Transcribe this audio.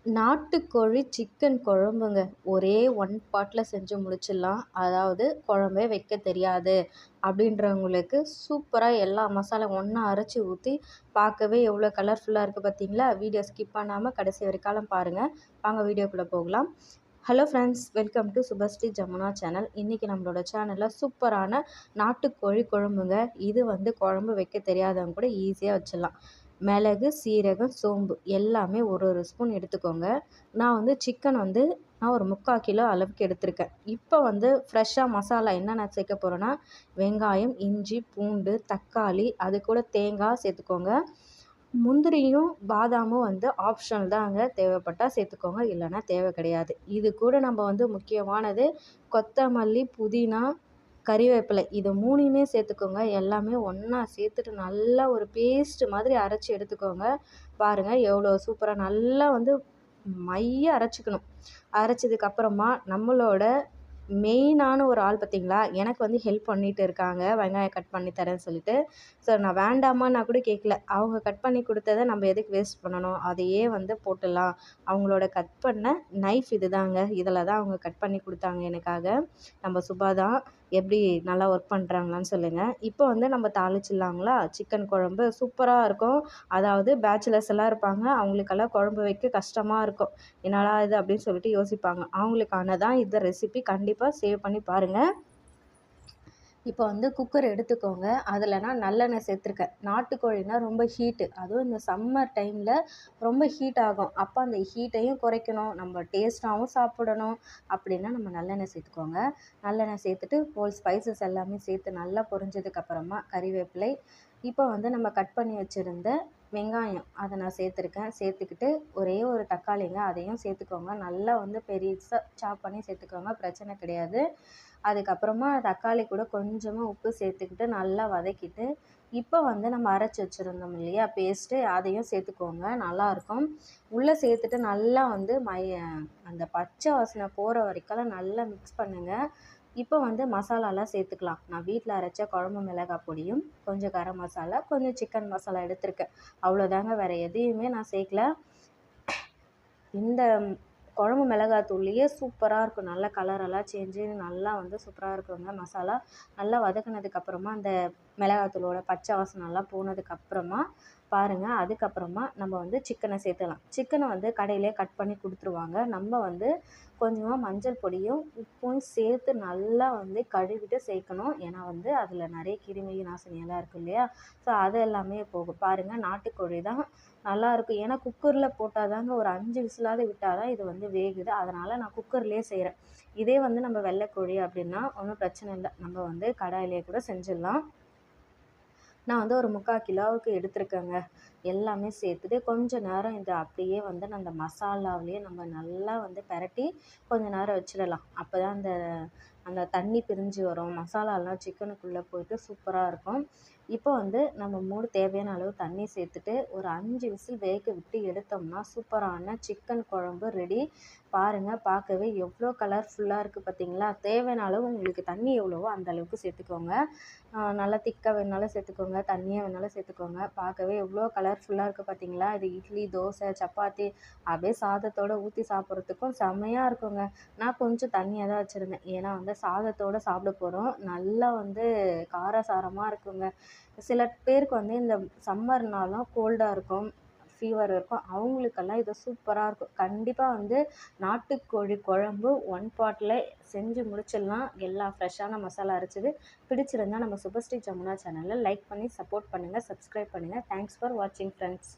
நாட்டுக்கோழி சிக்கன் குழம்புங்க. ஒரே ஒன் பாட்ல செஞ்சு முடிச்சிடலாம். அதாவது குழம்பே வைக்க தெரியாது அப்படின்றவங்களுக்கு சூப்பராக எல்லா மசாலா ஒன்றா அரைச்சி ஊற்றி பார்க்கவே எவ்வளோ கலர்ஃபுல்லாக இருக்குது பார்த்தீங்களா? வீடியோ ஸ்கிப் பண்ணாமல் கடைசி வரைக்காலும் பாருங்கள். வாங்க வீடியோக்குள்ளே போகலாம். Hello friends, welcome to Subhashree Jamuna channel. இன்றைக்கி நம்மளோட சேனலில் சூப்பரான நாட்டுக்கோழி குழம்புங்க. இது குழம்பு வைக்க தெரியாதவங்க கூட ஈஸியாக வச்சிடலாம். மிளகு, சீரகம், சோம்பு எல்லாமே ஒரு ஒரு ஸ்பூன் எடுத்துக்கோங்க. நான் சிக்கன் நான் ஒரு 3/4 கிலோ அளவுக்கு எடுத்திருக்கேன். இப்போ ஃப்ரெஷ்ஷாக மசாலா என்னென்ன சேர்க்க போகிறேன்னா, வெங்காயம், இஞ்சி, பூண்டு, தக்காளி, அது கூட தேங்காய் சேர்த்துக்கோங்க. முந்திரியும் பாதாமும் ஆப்ஷனல் தாங்க. தேவைப்பட்டால் சேர்த்துக்கோங்க, இல்லைன்னா தேவை கிடையாது. இது கூட நம்ம முக்கியமானது கொத்தமல்லி, புதினா, கறிவேப்பிலை, இது 3யுமே சேர்த்துக்கோங்க. எல்லாமே ஒன்றா சேர்த்துட்டு நல்லா ஒரு பேஸ்ட் மாதிரி அரைச்சி எடுத்துக்கோங்க. பாருங்கள் எவ்வளோ சூப்பராக நல்லா மைய அரைச்சிக்கணும். அரைச்சதுக்கப்புறமா நம்மளோட மெயினான ஒரு ஆள் பார்த்தீங்களா, எனக்கு ஹெல்ப் பண்ணிட்டு இருக்காங்க, வெங்காயம் கட் பண்ணி தரேன்னு சொல்லிட்டு. ஸோ நான் வேண்டாமான்னு கூட கேட்கல. அவங்க கட் பண்ணி கொடுத்ததை நம்ம எதுக்கு வேஸ்ட் பண்ணணும், அதையே போட்டுடலாம். அவங்களோட கட் பண்ண நைஃப் இது தாங்க. இதில் தான் அவங்க கட் பண்ணி கொடுத்தாங்க எனக்காக. நம்ம சுபா தான். எப்படி நல்லா ஒர்க் பண்ணுறாங்களான்னு சொல்லுங்கள். இப்போ நம்ம தாளிச்சிடலாங்களா? சிக்கன் குழம்பு சூப்பராக இருக்கும். அதாவது பேச்சுலர்ஸ் எல்லாம் இருப்பாங்க, அவங்களுக்கெல்லாம் குழம்பு வைக்க கஷ்டமாக இருக்கும். என்னடா இது அப்படின்னு சொல்லிட்டு யோசிப்பாங்க. அவங்களுக்கான தான் இந்த ரெசிபி. கண்டிப்பாக சேவ் பண்ணி பாருங்கள். இப்போ குக்கர் எடுத்துக்கோங்க. அதில் நான் நல்லெண்ணெய் சேர்த்துருக்கேன். நாட்டுக்கோழினா ரொம்ப ஹீட்டு, அதுவும் இந்த சம்மர் டைமில் ரொம்ப ஹீட் ஆகும். அப்போ அந்த ஹீட்டையும் குறைக்கணும், நம்ம டேஸ்ட்டாகவும் சாப்பிடணும் அப்படின்னா நம்ம நல்லெண்ணெய் சேர்த்துக்கோங்க. நல்லெண்ணெய் சேர்த்துட்டு ஹோல் ஸ்பைசஸ் எல்லாமே சேர்த்து நல்லா பொரிஞ்சதுக்கப்புறமா கறிவேப்பிலை, இப்போ நம்ம கட் பண்ணி வச்சுருந்த வெங்காயம் அதை நான் சேர்த்துருக்கேன். சேர்த்துக்கிட்டு ஒரே ஒரு தக்காளிங்க, அதையும் சேர்த்துக்கோங்க. நல்லா பெருசாக சாப் பண்ணி சேர்த்துக்கோங்க, பிரச்சனை கிடையாது. அதுக்கப்புறமா தக்காளி கூட கொஞ்சமாக உப்பு சேர்த்துக்கிட்டு நல்லா வதக்கிட்டு, இப்போ நம்ம அரைச்சி வச்சுருந்தோம் இல்லையா பேஸ்ட்டு, அதையும் சேர்த்துக்கோங்க. நல்லாயிருக்கும். உள்ளே சேர்த்துட்டு நல்லா அந்த பச்சை வாசனை போகிற வரைக்கும் நல்லா மிக்ஸ் பண்ணுங்கள். இப்போ மசாலாலாம் சேர்த்துக்கலாம். நான் வீட்டில் அரைச்ச குழம்பு மிளகாய் பொடியும், கொஞ்சம் கரம் மசாலா, கொஞ்சம் சிக்கன் மசாலா எடுத்திருக்கேன். அவ்வளோதாங்க, வேறு எதையுமே நான் சேர்க்கல. இந்த குழம்பு மிளகாத்தூள்லேயே சூப்பராக இருக்கும். நல்ல கலரெல்லாம் சேஞ்சு நல்லா சூப்பராக இருக்குங்க. மசாலா நல்லா வதக்குனதுக்கப்புறமா அந்த மிளகாத்தூளோட பச்சை வாசனைலாம் போனதுக்கப்புறமா பாருங்கள், அதுக்கப்புறமா நம்ம சிக்கனை சேர்த்துக்கலாம். சிக்கனை கடையிலே கட் பண்ணி கொடுத்துருவாங்க. நம்ம கொஞ்சமாக மஞ்சள் பொடியும் உப்பும் சேர்த்து நல்லா கழுவிட்டு சேர்க்கணும். ஏன்னா அதில் நிறைய கிருமி நாசினியெல்லாம் இருக்கும் இல்லையா? ஸோ அது எல்லாமே போகும். பாருங்கள், நாட்டுக்கோழி தான் நல்லாயிருக்கும். ஏன்னா குக்கரில் போட்டால் தாங்க ஒரு 5 விசிலாவது விட்டால் தான் இது வேகுது. அதனால் நான் குக்கர்லேயே செய்கிறேன். இதே நம்ம வெள்ளைக்கோழி அப்படின்னா ஒன்றும் பிரச்சனை இல்லை, நம்ம கடாயிலே கூட செஞ்சிடலாம். நான் ஒரு 3/4 கிலோவுக்கு எடுத்திருக்கேங்க. எல்லாமே சேர்த்துட்டு கொஞ்ச நேரம் இதை அப்படியே நான் அந்த மசாலாவிலேயே நம்ம நல்லா பெரட்டி கொஞ்ச நேரம் வச்சிடலாம். அப்போ தான் அந்த அந்த தண்ணி பிரிஞ்சு வரும். மசாலாலாம் சிக்கனுக்குள்ளே போயிட்டு சூப்பராக இருக்கும். இப்போ நம்ம தேவையான அளவு தண்ணி சேர்த்துட்டு ஒரு 5 விசில் வேக விட்டு எடுத்தோம்னா சூப்பரான சிக்கன் குழம்பு ரெடி. பாருங்கள், பார்க்கவே எவ்வளோ கலர்ஃபுல்லாக இருக்குது பார்த்தீங்களா? தேவையான அளவு உங்களுக்கு தண்ணி எவ்வளவோ அந்த அளவுக்கு சேர்த்துக்கோங்க. நல்லா திக்காக வேணுனாலும் சேர்த்துக்கோங்க, தண்ணியாக வேணாலும் சேர்த்துக்கோங்க. பார்க்கவே எவ்வளோ கலர்ஃபுல்லாக இருக்குது பார்த்தீங்களா? இது இட்லி, தோசை, சப்பாத்தி அப்படியே சாதத்தோடு ஊற்றி சாப்பிட்றதுக்கும் செம்மையாக இருக்குங்க. நான் கொஞ்சம் தண்ணியாக தான் வச்சுருந்தேன். ஏன்னா சாதத்தோடு சாப்பிட போகிறோம். நல்லா காரசாரமாக இருக்குங்க. சில பேருக்கு இந்த சம்மர்னாலும் கோல்டாக இருக்கும், ஃபீவர் இருக்கும். அவங்களுக்கெல்லாம் இது சூப்பராக இருக்கும். கண்டிப்பாக நாட்டுக்கோழி குழம்பு ஒன் பாட்டில் செஞ்சு முடிச்சிடலாம். எல்லா ஃப்ரெஷ்ஷான மசாலா அரைச்சது. பிடிச்சிருந்தால் நம்ம சுபஸ்ரீ ஜமுனா சேனலில் லைக் பண்ணி சப்போர்ட் பண்ணுங்கள், சப்ஸ்கிரைப் பண்ணுங்கள். தேங்க்ஸ் ஃபார் வாட்சிங் ஃப்ரெண்ட்ஸ்.